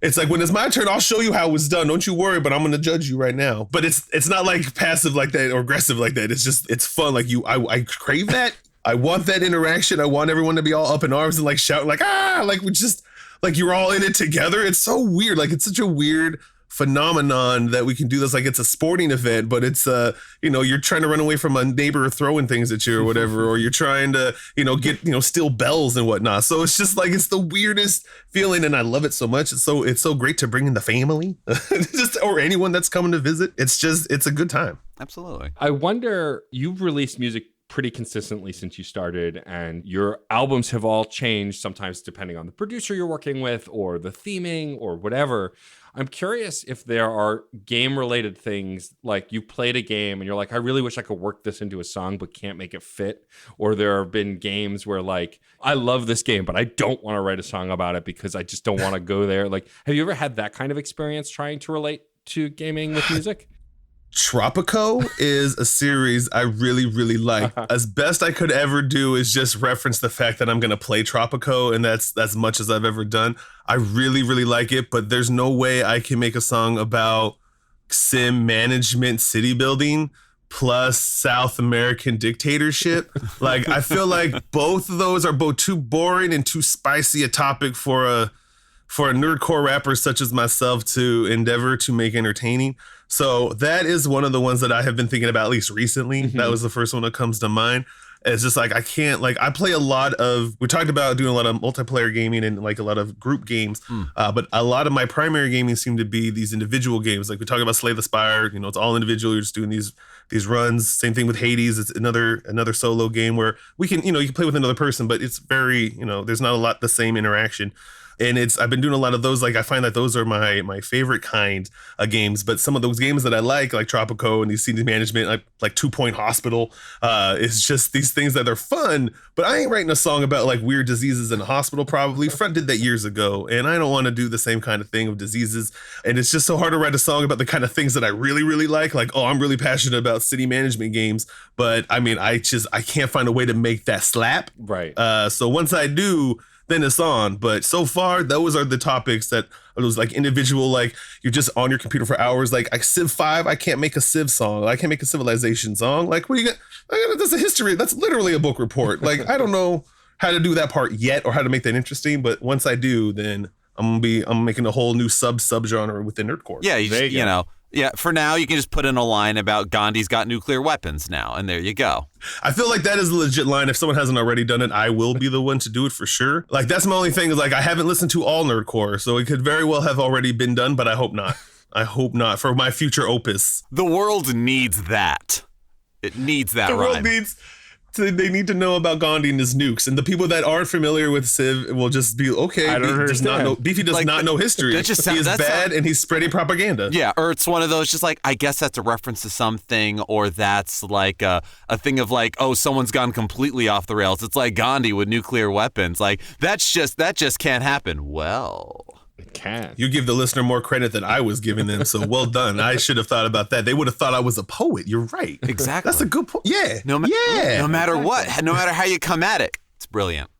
it's like when it's my turn, I'll show you how it was done. Don't you worry, but I'm gonna judge you right now. But it's not like passive like that or aggressive like that. It's fun. Like I crave that. I want that interaction. I want everyone to be all up in arms and like shout like like we just like you're all in it together. It's so weird. Like it's such a weird phenomenon that we can do this. Like it's a sporting event, but it's you're trying to run away from a neighbor throwing things at you or whatever, or you're trying to get steal bells and whatnot. So it's just like it's the weirdest feeling, and I love it so much. It's so great to bring in the family, or anyone that's coming to visit. It's a good time. Absolutely. I wonder, you've released music pretty consistently since you started, and your albums have all changed sometimes depending on the producer you're working with or the theming or whatever. I'm curious if there are game-related things, like you played a game and you're like, I really wish I could work this into a song but can't make it fit. Or there have been games where like, I love this game, but I don't want to write a song about it because I just don't want to go there. Like, have you ever had that kind of experience trying to relate to gaming with music? Tropico is a series I really, really like. As best I could ever do is just reference the fact that I'm going to play Tropico, and that's as much as I've ever done. I really, really like it, but there's no way I can make a song about sim management city building plus South American dictatorship. Like, I feel like both of those are both too boring and too spicy a topic for a nerdcore rapper such as myself to endeavor to make entertaining. So that is one of the ones that I have been thinking about, at least recently. That was the first one that comes to mind. It's just like, I can't, like, I play a lot of, we talked about doing a lot of multiplayer gaming and like a lot of group games, but a lot of my primary gaming seem to be these individual games. Like we talk about Slay the Spire, you know, it's all individual. You're just doing these runs. Same thing with Hades. It's another solo game where we can, you know, you can play with another person, but it's very, you know, there's not a lot the same interaction. And I've been doing a lot of those. Like, I find that those are my favorite kind of games. But some of those games that I like Tropico and these city management, like 2 Point Hospital, it's just these things that are fun. But I ain't writing a song about like weird diseases in a hospital. Probably Front did that years ago, and I don't want to do the same kind of thing of diseases. And it's just so hard to write a song about the kind of things that I really, really like. Like, oh, I'm really passionate about city management games, but I mean, I can't find a way to make that slap. Right. So once I do, then it's on. But so far, those are the topics that are those like individual, like you're just on your computer for hours. Like Civ 5, I can't make a Civ song. I can't make a Civilization song. Like, what do you got? That's a history. That's literally a book report. Like, I don't know how to do that part yet or how to make that interesting. But once I do, then I'm making a whole new subgenre within nerdcore. Yeah, you know. Yeah, for now, you can just put in a line about Gandhi's got nuclear weapons now, and there you go. I feel like that is a legit line. If someone hasn't already done it, I will be the one to do it for sure. Like, that's my only thing is, like, I haven't listened to all nerdcore, so it could very well have already been done, but I hope not. I hope not for my future opus. The world needs that. It needs that rhyme. The world needs... They need to know about Gandhi and his nukes, and the people that aren't familiar with Civ will just be okay. I don't understand. Beefy does not know history. He is bad, and he's spreading propaganda. Yeah, or it's one of those just like, I guess that's a reference to something, or that's like a thing of like, oh, someone's gone completely off the rails. It's like Gandhi with nuclear weapons. Like that just can't happen. Well. It can. You give the listener more credit than I was giving them, so well done. I should have thought about that. They would have thought I was a poet. You're right. Exactly. That's a good point. Yeah. No matter what, no matter how you come at it, it's brilliant.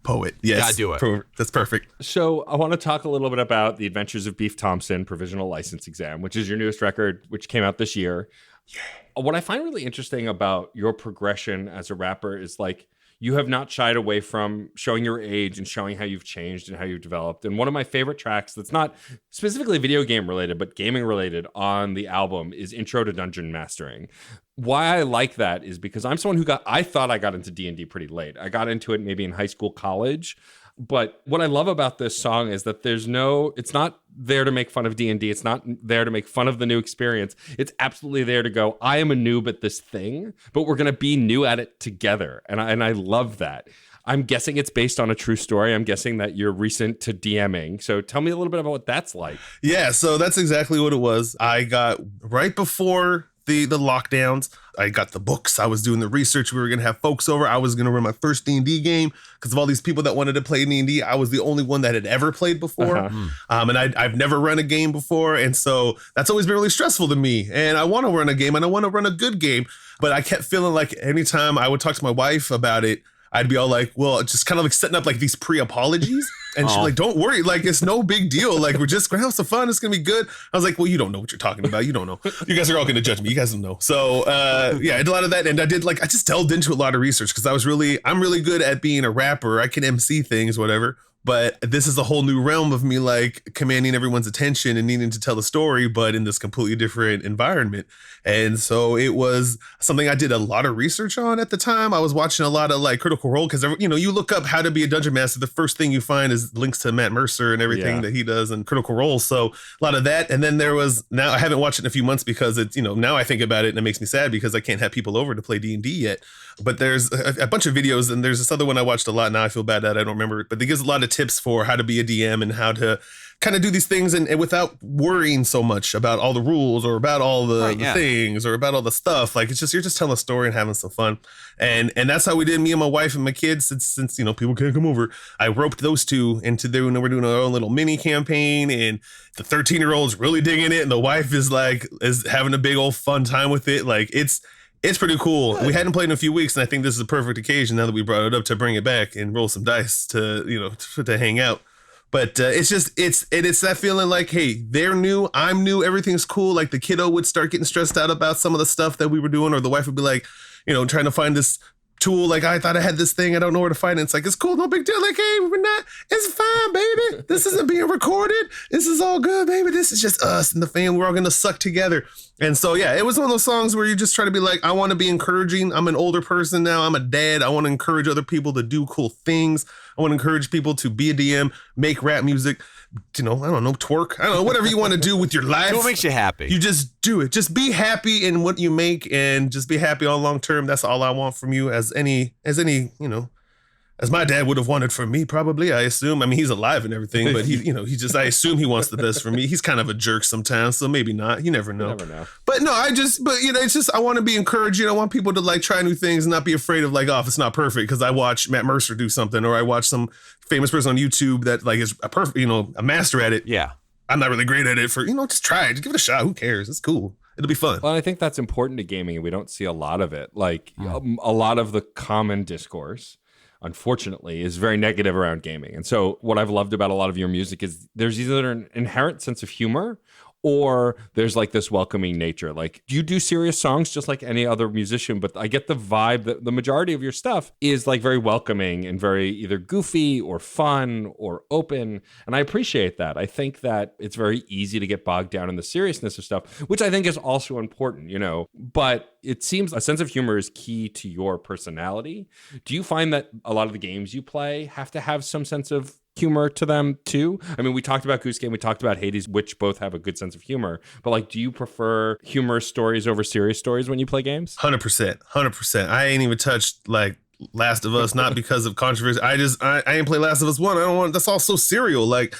Poet. Yes. Gotta do it. That's perfect. So I want to talk a little bit about The Adventures of Beef Thompson, Provisional License Exam, which is your newest record, which came out this year. Yeah. What I find really interesting about your progression as a rapper is like, you have not shied away from showing your age and showing how you've changed and how you've developed. And one of my favorite tracks that's not specifically video game related, but gaming related on the album is Intro to Dungeon Mastering. Why I like that is because I'm someone I thought I got into D&D pretty late. I got into it maybe in high school, college. But what I love about this song is that it's not there to make fun of D&D. It's not there to make fun of the new experience. It's absolutely there to go, I am a noob at this thing, but we're going to be new at it together. And I love that. I'm guessing it's based on a true story. I'm guessing that you're recent to DMing. So tell me a little bit about what that's like. Yeah, so that's exactly what it was. I got right before the lockdowns. I got the books. I was doing the research. We were going to have folks over. I was going to run my first D&D game because of all these people that wanted to play D&D. I was the only one that had ever played before. And I've never run a game before. And so that's always been really stressful to me. And I want to run a game and I want to run a good game. But I kept feeling like anytime I would talk to my wife about it, I'd be all like, well, just kind of like setting up like these pre-apologies. And she's like, don't worry, like, it's no big deal. Like, we're just going to have some fun. It's going to be good. I was like, well, you don't know what you're talking about. You don't know. You guys are all going to judge me. You guys don't know. So, yeah, I did a lot of that. And I just delved into a lot of research because I'm really good at being a rapper. I can MC things, whatever. But this is a whole new realm of me, like, commanding everyone's attention and needing to tell a story, but in this completely different environment. And so it was something I did a lot of research on at the time. I was watching a lot of, like, Critical Role because, you know, you look up how to be a dungeon master. The first thing you find is links to Matt Mercer and everything that he does in Critical Role. So a lot of that. And then now I haven't watched it in a few months because it's, you know, now I think about it and it makes me sad because I can't have people over to play D&D yet. But there's a bunch of videos, and there's this other one I watched a lot. Now I feel bad that I don't remember it, but it gives a lot of tips for how to be a DM and how to kind of do these things and without worrying so much about all the rules or about all the things or about all the stuff. Like, it's just, you're just telling a story and having some fun. And that's how we did, me and my wife and my kids, since you know, people can't come over. I roped those two into doing, we're doing our own little mini campaign, and the 13-year-old's really digging it. And the wife is having a big old fun time with it. Like, it's pretty cool. We hadn't played in a few weeks, and I think this is a perfect occasion now that we brought it up to bring it back and roll some dice to, you know, to hang out. But it's that feeling like, hey, they're new, I'm new, everything's cool. Like, the kiddo would start getting stressed out about some of the stuff that we were doing, or the wife would be like, you know, trying to find this tool. Like, I thought I had this thing, I don't know where to find it. It's like, it's cool, no big deal. Like, hey, it's fine, baby. This isn't being recorded. This is all good, baby. This is just us and the fam. We're all gonna suck together. And so, yeah, it was one of those songs where you just try to be like, I want to be encouraging. I'm an older person now. I'm a dad. I want to encourage other people to do cool things. I want to encourage people to be a DM, make rap music, you know, I don't know, twerk. I don't know, whatever you want to do with your life. What makes you happy? You just do it. Just be happy in what you make, and just be happy all long term. That's all I want from you, as any, you know, as my dad would have wanted from me, probably, I assume. I mean, he's alive and everything, but I assume he wants the best for me. He's kind of a jerk sometimes, so maybe not. You never know. But no, it's just, I want to be encouraging. I want people to like try new things and not be afraid of like, oh, if it's not perfect, because I watch Matt Mercer do something, or I watch some famous person on YouTube that like is a master at it. Yeah. I'm not really great at it, for, just try it. Just give it a shot. Who cares? It's cool. It'll be fun. Well, I think that's important to gaming, and we don't see a lot of it. Like a lot of the common discourse, unfortunately, is very negative around gaming. And so what I've loved about a lot of your music is there's either an inherent sense of humor, or there's like this welcoming nature. Like, you do serious songs just like any other musician, but I get the vibe that the majority of your stuff is like very welcoming and very either goofy or fun or open. And I appreciate that. I think that it's very easy to get bogged down in the seriousness of stuff, which I think is also important, but it seems a sense of humor is key to your personality. Do you find that a lot of the games you play have to have some sense of humor to them too? I mean, we talked about Goose Game, we talked about Hades, which both have a good sense of humor, but like, do you prefer humorous stories over serious stories when you play games? 100%. I ain't even touched like Last of Us, not because of controversy. I ain't play Last of Us 1. I don't want, that's all so serial. Like,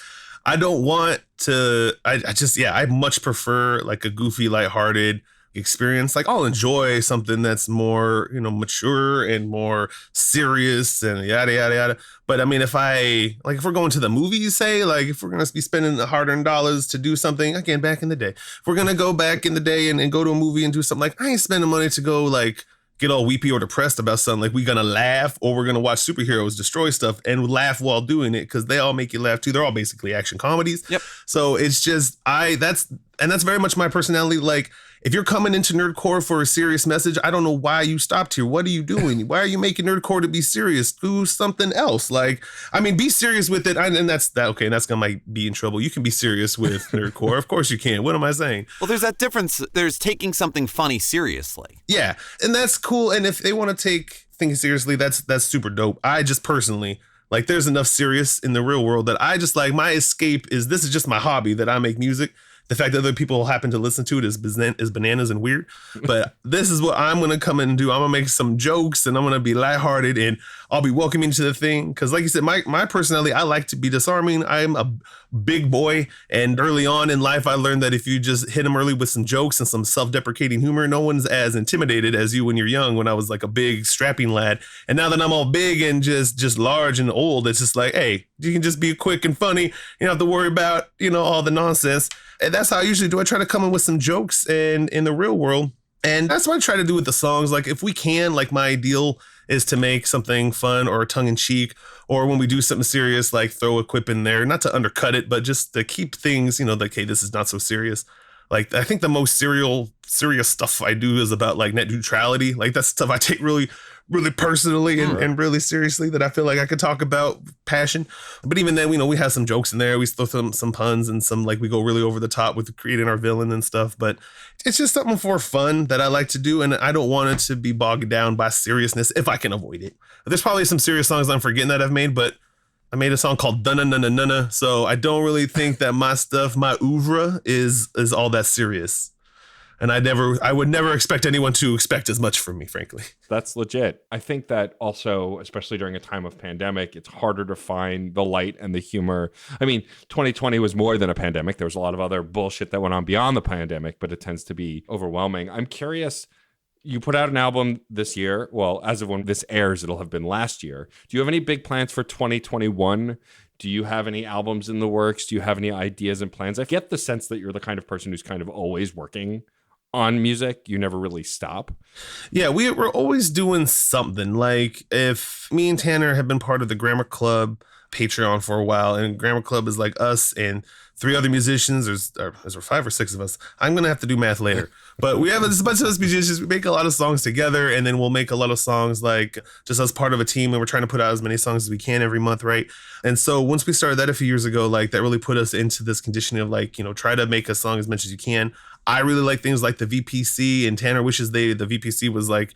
I don't want to, I much prefer like a goofy, lighthearted experience. Like, I'll enjoy something that's more, mature and more serious and yada, yada, yada. But I mean, if we're going to the movies, say, like, if we're going to be spending the hard-earned dollars to do something, again, back in the day, if we're going to go back in the day and go to a movie and do something, like, I ain't spending money to go, like, get all weepy or depressed about something. Like, we're going to laugh, or we're going to watch superheroes destroy stuff and laugh while doing it, because they all make you laugh too. They're all basically action comedies. Yep. So it's just, that's very much my personality. Like, if you're coming into Nerdcore for a serious message, I don't know why you stopped here. What are you doing? Why are you making Nerdcore to be serious? Do something else. Like, I mean, be serious with it. And that's that. Okay, that's gonna might be in trouble. You can be serious with Nerdcore. Of course you can. What am I saying? Well, there's that difference. There's taking something funny seriously. Yeah, and that's cool. And if they want to take things seriously, that's super dope. I just personally, like, there's enough serious in the real world that I just like, my escape is, this is just my hobby, that I make music. The fact that other people happen to listen to it is bananas and weird. But this is what I'm going to come in and do. I'm going to make some jokes, and I'm going to be lighthearted, and I'll be welcoming to the thing. Because like you said, my personality, I like to be disarming. I'm a big boy. And early on in life, I learned that if you just hit them early with some jokes and some self-deprecating humor, no one's as intimidated as you when you're young, when I was like a big strapping lad. And now that I'm all big and just large and old, it's just like, hey, you can just be quick and funny. You don't have to worry about, all the nonsense. And that's how I usually do. I try to come in with some jokes and in the real world. And that's what I try to do with the songs. Like, if we can, like, my ideal is to make something fun or tongue in cheek, or when we do something serious, like, throw a quip in there, not to undercut it, but just to keep things, like, hey, this is not so serious. Like, I think the most serious stuff I do is about like net neutrality. Like, that's stuff I take really, really personally and really seriously, that I feel like I could talk about passion. But even then, we have some jokes in there. We throw some puns and some, like, we go really over the top with creating our villain and stuff. But it's just something for fun that I like to do. And I don't want it to be bogged down by seriousness if I can avoid it. There's probably some serious songs I'm forgetting that I've made, but I made a song called Dunna Nunna Nunna. So I don't really think that my stuff, my oeuvre is all that serious. And I would never expect anyone to expect as much from me, frankly. That's legit. I think that also, especially during a time of pandemic, it's harder to find the light and the humor. I mean, 2020 was more than a pandemic. There was a lot of other bullshit that went on beyond the pandemic, but it tends to be overwhelming. I'm curious, you put out an album this year. Well, as of when this airs, it'll have been last year. Do you have any big plans for 2021? Do you have any albums in the works? Do you have any ideas and plans? I get the sense that you're the kind of person who's kind of always working on music. You never really stop. Yeah, we're always doing something. Like, if me and Tanner have been part of the Grammar Club Patreon for a while, and Grammar Club is like us and 3 other musicians. Is there 5 or 6 of us? I'm gonna have to do math later. But we have a bunch of us musicians. We make a lot of songs together, and then we'll make a lot of songs like just as part of a team, and we're trying to put out as many songs as we can every month, right? And so once we started that a few years ago, like, that really put us into this conditioning of, like, you know, try to make a song as much as you can. I really like things like the VPC, and Tanner wishes the VPC was like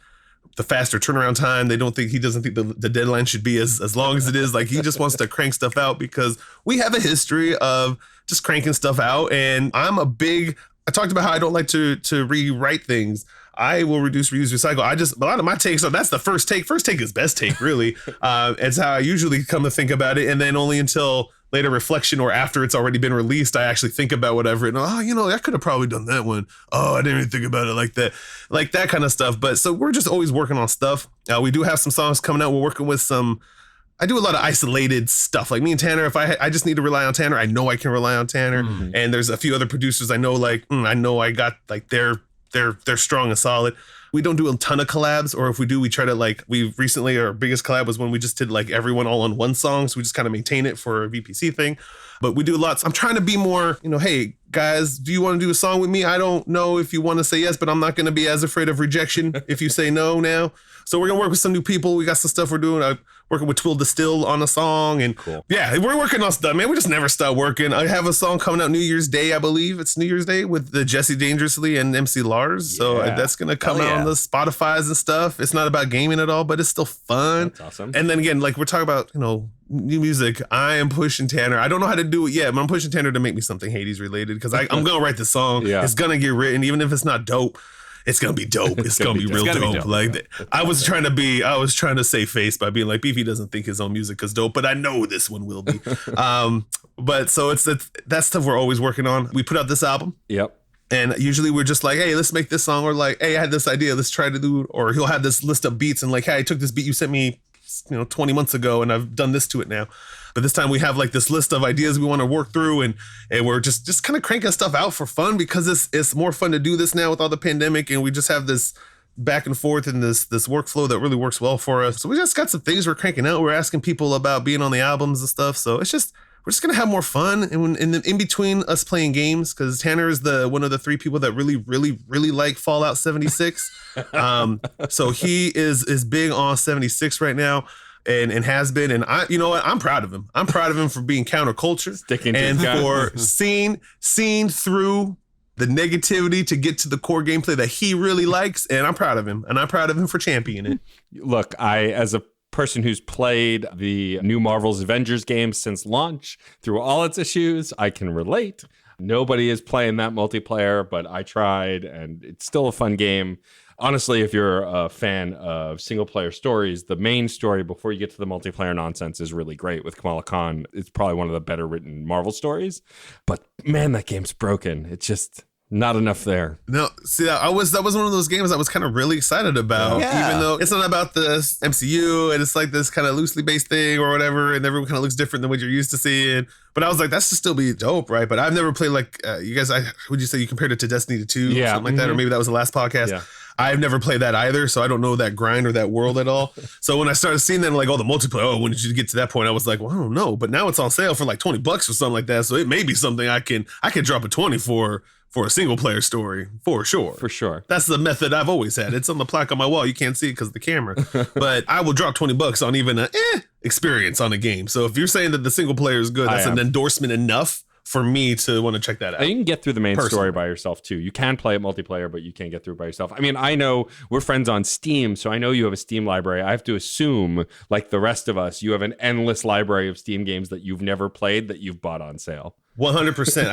the faster turnaround time. He doesn't think the deadline should be as long as it is. Like, he just wants to crank stuff out because we have a history of just cranking stuff out. And I talked about how I don't like to rewrite things. I will reduce, reuse, recycle. A lot of my takes, so that's the first take. First take is best take, really. It's how I usually come to think about it. And then only until later reflection or after it's already been released, I actually think about what I've written. Oh, you know, I could have probably done that one. Oh, I didn't even think about it like that kind of stuff. But so we're just always working on stuff. We do have some songs coming out. We're working with I do a lot of isolated stuff. Like, me and Tanner, if I just need to rely on Tanner, I know I can rely on Tanner. Mm-hmm. And there's a few other producers I know, like, I know I got, like, they're strong and solid. We don't do a ton of collabs, or if we do, we try to, like, our biggest collab was when we just did, like, everyone all on one song. So we just kind of maintain it for a VPC thing. But we do lots. I'm trying to be more, you know, hey, guys, do you want to do a song with me? I don't know if you want to say yes, but I'm not going to be as afraid of rejection if you say no now. So we're going to work with some new people. We got some stuff we're doing. I'm working with Twill Distill on a song. And cool. Yeah, we're working on stuff, man. We just never stop working. I have a song coming out New Year's Day, I believe. It's New Year's Day with the Jesse Dangerously and MC Lars. So that's going to come out on the Spotify's and stuff. It's not about gaming at all, but it's still fun. That's awesome. And then again, like, we're talking about, you know, new music. I am pushing Tanner. I don't know how to do it yet, but I'm pushing Tanner to make me something Hades related, because I'm going to write the song. Yeah. It's going to get written, even if it's not dope. It's gonna be dope. It's gonna be real dope. Like, I was trying to save face by being like, Beefy doesn't think his own music is dope, but I know this one will be. But so it's that stuff we're always working on. We put out this album. Yep. And usually we're just like, hey, let's make this song, or like, hey, I had this idea, let's try to do it. Or he'll have this list of beats and like, hey, I took this beat you sent me, 20 months ago, and I've done this to it now. But this time we have like this list of ideas we want to work through, and we're just kind of cranking stuff out for fun, because it's more fun to do this now with all the pandemic, and we just have this back and forth and this workflow that really works well for us. So we just got some things we're cranking out. We're asking people about being on the albums and stuff. So we're just gonna have more fun, and in between us playing games, because Tanner is one of the 3 people that really, really, really like Fallout 76. So he is big on 76 right now. And has been, and you know what? I'm proud of him. I'm proud of him for being counterculture, and for seeing through the negativity to get to the core gameplay that he really likes. And I'm proud of him, and I'm proud of him for championing it. Look, as a person who's played the new Marvel's Avengers game since launch through all its issues, I can relate. Nobody is playing that multiplayer, but I tried, and it's still a fun game. Honestly, if you're a fan of single-player stories, the main story before you get to the multiplayer nonsense is really great with Kamala Khan. It's probably one of the better written Marvel stories. But man, that game's broken. It's just not enough there. No, see, that was one of those games I was kind of really excited about, even though it's not about the MCU, and it's like this kind of loosely based thing or whatever, and everyone kind of looks different than what you're used to seeing. But I was like, that should still be dope, right? But I've never played like you guys. Would you say you compared it to Destiny 2, or something like that, or maybe that was the last podcast? Yeah. I've never played that either, so I don't know that grind or that world at all. So when I started seeing that, like, all the multiplayer, when did you get to that point? I was like, well, I don't know. But now it's on sale for like $20 or something like that. So it may be something I can drop a 20 for a single player story, for sure. For sure. That's the method I've always had. It's on the plaque on my wall. You can't see it because of the camera. But I will drop $20 on even a experience on a game. So if you're saying that the single player is good, that's an endorsement enough for me to want to check that out. And you can get through the main story by yourself too. You can play it multiplayer, but you can't get through by yourself. I mean, I know we're friends on Steam, so I know you have a Steam library. I have to assume, like the rest of us, you have an endless library of Steam games that you've never played that you've bought on sale. 100%.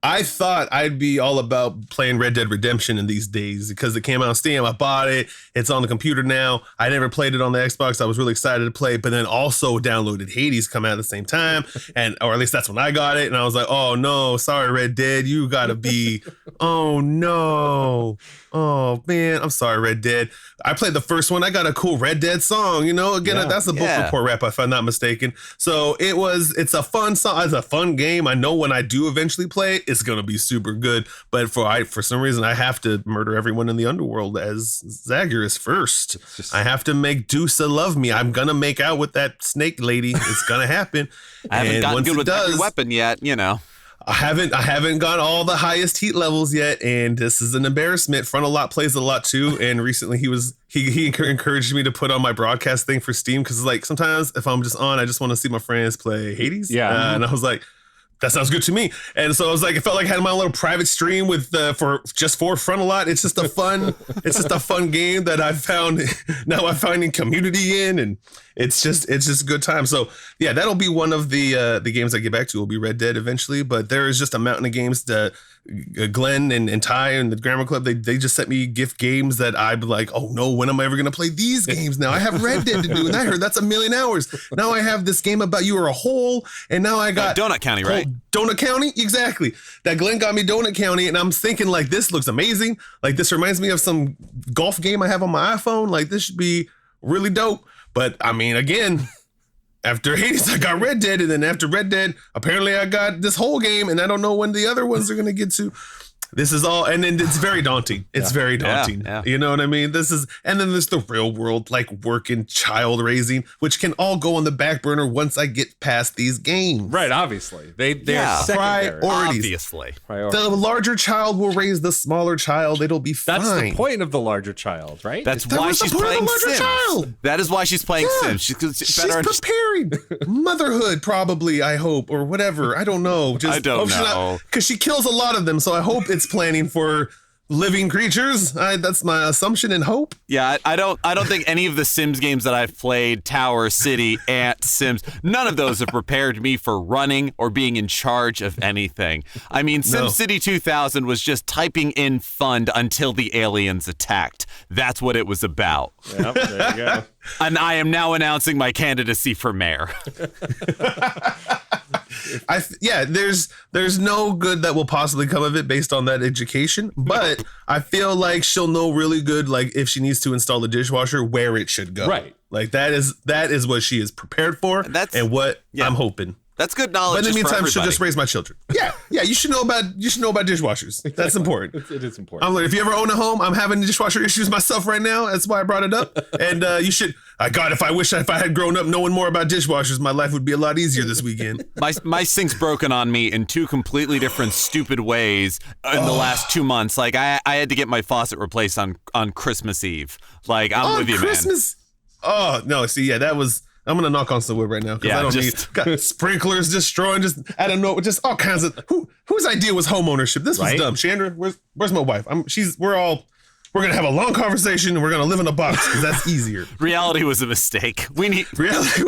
I thought I'd be all about playing Red Dead Redemption in these days because it came out on Steam. I bought it. It's on the computer now. I never played it on the Xbox. I was really excited to play it, but then also downloaded Hades come out at the same time. Or at least that's when I got it. And I was like, oh no, sorry, Red Dead. You gotta be, oh no. Oh man, I'm sorry, Red Dead. I played the first one. I got a cool Red Dead song, again, that's a book report rap if I'm not mistaken. So it's a fun song. It's a fun game. I know when I do eventually play it, it's going to be super good. But for some reason, I have to murder everyone in the underworld as Zagreus first. I have to make Dusa love me. I'm going to make out with that snake lady. It's going to happen. I haven't gotten good with every weapon yet, I haven't got all the highest heat levels yet, and this is an embarrassment. Frontal Lot plays a lot too, and recently he encouraged me to put on my broadcast thing for Steam because like sometimes if I'm just on, I just want to see my friends play Hades. Yeah, and I was like, that sounds good to me. And so I was like, it felt like I had my little private stream with for Frontal Lot. It's just a fun game that I've found now. I'm finding community in, and it's just a good time. So yeah, that'll be one of the games I get back to. Will be Red Dead eventually, but there is just a mountain of games that Glenn and Ty and the Grammar Club, they just sent me gift games that I'm like, oh no, when am I ever gonna play these games now? I have Red Dead to do, and I heard that's 1,000,000 hours. Now I have this game about you are a hole, and now I got Donut County, right? Donut County, exactly. That Glenn got me Donut County, and I'm thinking like this looks amazing. Like this reminds me of some golf game I have on my iPhone. Like this should be really dope. But I mean, again, after Hades, I got Red Dead, and then after Red Dead, apparently I got this whole game, and I don't know when the other ones are gonna get to. This is all, and then it's very daunting. It's very daunting. Yeah. You know what I mean? And then there's the real world, like work and child raising, which can all go on the back burner once I get past these games. Right, obviously. They are secondary. Priorities. Obviously. The larger child will raise the smaller child. It'll be fine. That's the point of the larger child, right? That's why she's playing Sims. Child. That is why she's playing Sims. She's preparing. Motherhood, probably, I hope, or whatever. I don't know. I don't know. Because she kills a lot of them, so I hope it's planning for living creatures. That's my assumption and hope. Yeah, I don't think any of the Sims games that I've played, Tower, City, Ant, Sims, none of those have prepared me for running or being in charge of anything. I mean, SimCity 2000 was just typing in fund until the aliens attacked. That's what it was about. Yep, there you go. And I am now announcing my candidacy for mayor. There's no good that will possibly come of it based on that education, but I feel like she'll know really good, like if she needs to install a dishwasher, where it should go. Right. Like that is what she is prepared for, and what I'm hoping. That's good knowledge. But in the meantime, she'll just raise my children. Yeah. You should know about dishwashers. Exactly. That's important. It is important. I'm like, if you ever own a home, I'm having dishwasher issues myself right now. That's why I brought it up. And you should. God, if I had grown up knowing more about dishwashers, my life would be a lot easier this weekend. My sink's broken on me in two completely different stupid ways in the last 2 months. Like I had to get my faucet replaced on Christmas Eve. Like I'm with you, Christmas? Man. Oh no! See, yeah, that was. I'm gonna knock on some wood right now because I don't need got sprinklers destroying just I don't know, just all kinds of whose idea was home ownership. This was dumb. Chandra, where's my wife? We're gonna have a long conversation and we're gonna live in a box because that's easier. Reality was a mistake. Reality.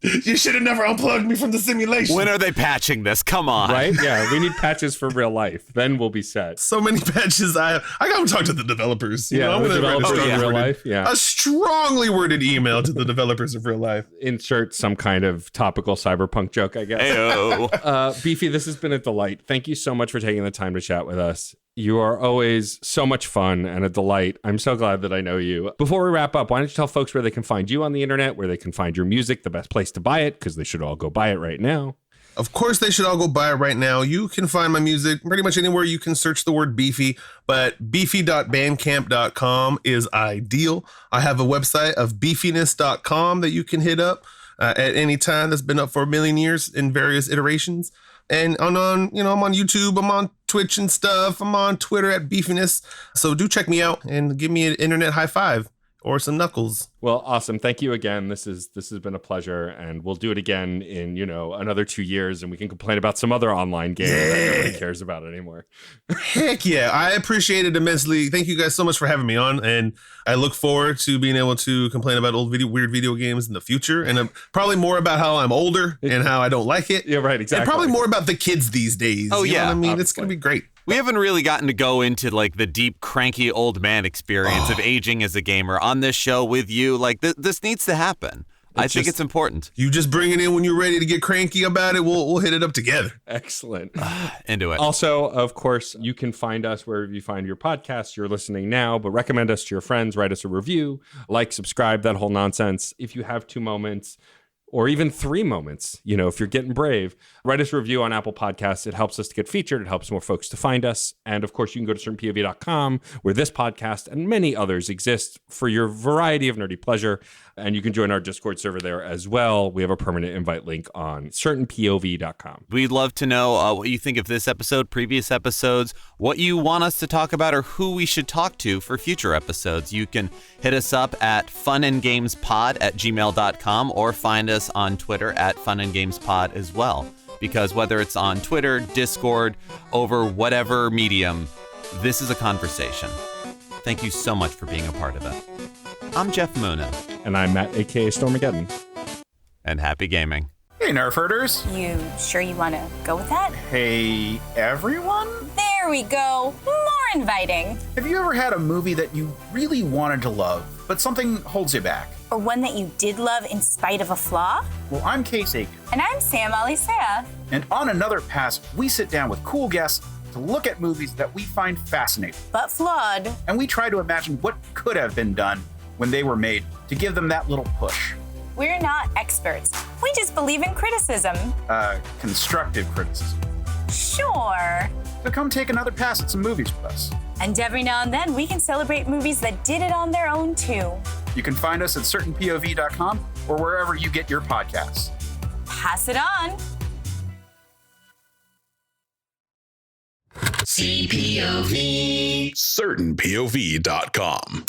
You should have never unplugged me from the simulation. When are they patching this? Come on. Right? Yeah, we need patches for real life. Then we'll be set. So many patches. I gotta talk to the developers. I'm gonna write real life. Yeah. A strongly worded email to the developers of real life. Insert some kind of topical cyberpunk joke, I guess. Ayo. Beefy, this has been a delight. Thank you so much for taking the time to chat with us. You are always so much fun and a delight. I'm so glad that I know you. Before we wrap up, why don't you tell folks where they can find you on the internet, where they can find your music, the best place to buy it, because they should all go buy it right now. Of course, they should all go buy it right now. You can find my music pretty much anywhere you can search the word Beefy, but beefy.bandcamp.com is ideal. I have a website of beefiness.com that you can hit up at any time. That's been up for 1,000,000 years in various iterations. And I'm on YouTube, I'm on Twitch and stuff. I'm on Twitter at Beefiness. So do check me out and give me an internet high five. or some knuckles. Well, awesome. Thank you again. This has been a pleasure, and we'll do it again in, another 2 years, and we can complain about some other online game that nobody cares about anymore. Heck yeah. I appreciate it immensely. Thank you guys so much for having me on, and I look forward to being able to complain about weird video games in the future, and probably more about how I'm older and how I don't like it. Yeah, right, exactly. And probably more about the kids these days. Oh, you know yeah, what I mean? obviously. It's going to be great. We haven't really gotten to go into like the deep, cranky old man experience of aging as a gamer on this show with you. Like this needs to happen. I think it's important. You just bring it in when you're ready to get cranky about it. We'll hit it up together. Excellent. Into it. Also, of course, you can find us wherever you find your podcasts. You're listening now, but recommend us to your friends. Write us a review, like, subscribe, that whole nonsense. If you have 2 moments, or even 3 moments, if you're getting brave, write us a review on Apple Podcasts. It helps us to get featured. It helps more folks to find us. And of course, you can go to certainpov.com, where this podcast and many others exist for your variety of nerdy pleasure. And you can join our Discord server there as well. We have a permanent invite link on certainpov.com. We'd love to know what you think of this episode, previous episodes, what you want us to talk about, or who we should talk to for future episodes. You can hit us up at funandgamespod@gmail.com or find us on Twitter at funandgamespod as well. Because whether it's on Twitter, Discord, over whatever medium, this is a conversation. Thank you so much for being a part of it. I'm Jeff Moonen. And I'm Matt, a.k.a. Stormageddon. And happy gaming. Hey, Nerf herders. You sure you want to go with that? Hey, everyone. There we go. More inviting. Have you ever had a movie that you really wanted to love, but something holds you back? Or one that you did love in spite of a flaw? Well, I'm Case Aiken. And I'm Sam Alisea. And on Another Pass, we sit down with cool guests to look at movies that we find fascinating. But flawed. And we try to imagine what could have been done when they were made to give them that little push. We're not experts. We just believe in criticism. Constructive criticism. Sure. So come take another pass at some movies with us. And every now and then, we can celebrate movies that did it on their own, too. You can find us at certainpov.com or wherever you get your podcasts. Pass it on. CPOV. CertainPOV.com.